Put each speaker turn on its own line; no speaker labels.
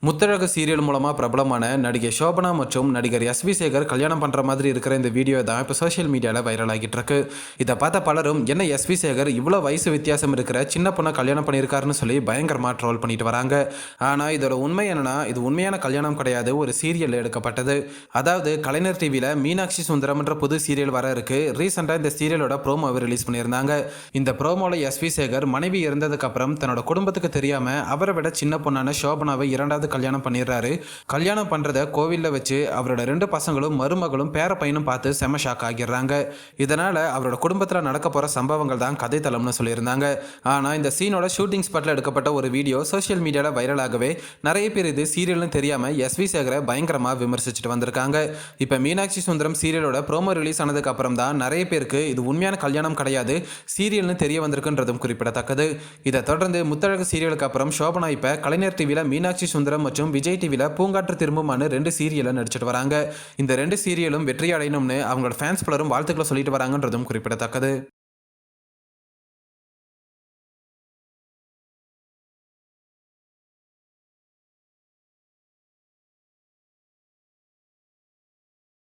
Muthazhagu serial மூலமாக பிரபலமான நடிகை சோபனா மற்றும் நடிகர் எஸ்வி சேகர் கல்யாணம் பண்ணுற மாதிரி இருக்கிற இந்த வீடியோ தான் இப்போ சோஷியல் மீடியாவில் வைரல் ஆகிட்டு இருக்கு. இதை பார்த்த பலரும் என்ன எஸ்வி சேகர் இவ்வளோ வயசு வித்தியாசம் இருக்கிற சின்ன பொண்ணை கல்யாணம் பண்ணியிருக்காருன்னு சொல்லி பயங்கரமாக ட்ரோல் பண்ணிட்டு வராங்க. ஆனால் இதோட உண்மை என்னன்னா, இது உண்மையான கல்யாணம் கிடையாது, ஒரு சீரியல் எடுக்கப்பட்டது. அதாவது கலைஞர் டிவியில் மீனாட்சி சுந்தரம்ன்ற புது சீரியல் வர இருக்கு. ரீசெண்டாக இந்த சீரியலோட ப்ரோமோவை ரிலீஸ் பண்ணியிருந்தாங்க. இந்த ப்ரோமோவில் எஸ்வி சேகர் மனைவி இறந்ததுக்கு அப்புறம் தன்னோட குடும்பத்துக்கு தெரியாமல் அவரை விட சின்ன பொண்ணான சோபனாவை இரண்டாவது கல்யாணம் பண்ணிடுறாரு. கல்யாணம் பண்றத கோவில்ல வச்சு அவரோட 2 பசங்களும் மருமகளும் பேர பையனும் பார்த்து செம ஷாக் ஆகிடுறாங்க. இதனால அவரோட குடும்பத்தில் நடக்க போற சம்பவங்கள் தான் கதை தளம்னு சொல்லியிருந்தாங்க. ஆனா இந்த சீனோட ஷூட்டிங் ஸ்பாட்ல எடுக்கப்பட்ட ஒரு வீடியோ சோஷியல் மீடியால வைரலாகவே நிறைய பேர் இது சீரியல்னு தெரியாம எஸ்வி சேகரை பயங்கரமா விமர்சிச்சுட்டு வந்திருக்காங்க. இப்ப மீனாட்சி சுந்தரம் சீரியலோட ப்ரோமோ ரிலீஸ் ஆனதுக்கு அப்புறம் தான் நிறைய பேருக்கு இது உண்மையான கல்யாணம் கிடையாது, சீரியல்னு தெரிய வந்திருக்குன்றதும் குறிப்பிடத்தக்கது. இதை தொடர்ந்து முத்தழகு சீரியலுக்கு அப்புறம் சோபனா இப்ப கலைஞர் டிவியில் மீனாட்சி சுந்தரம் மற்றும் விஜய் டிவியில் பூங்காற்று திரும்புமான 2 சீரியலை நடிச்சிட்டு வராங்க. இந்த 2 சீரியலும் வெற்றி அடையணும்னு அவங்களோட ஃபேன்ஸ் பலரும் வாழ்த்துக்களை சொல்லிட்டு வராங்கன்றதும் குறிப்பிடத்தக்கது.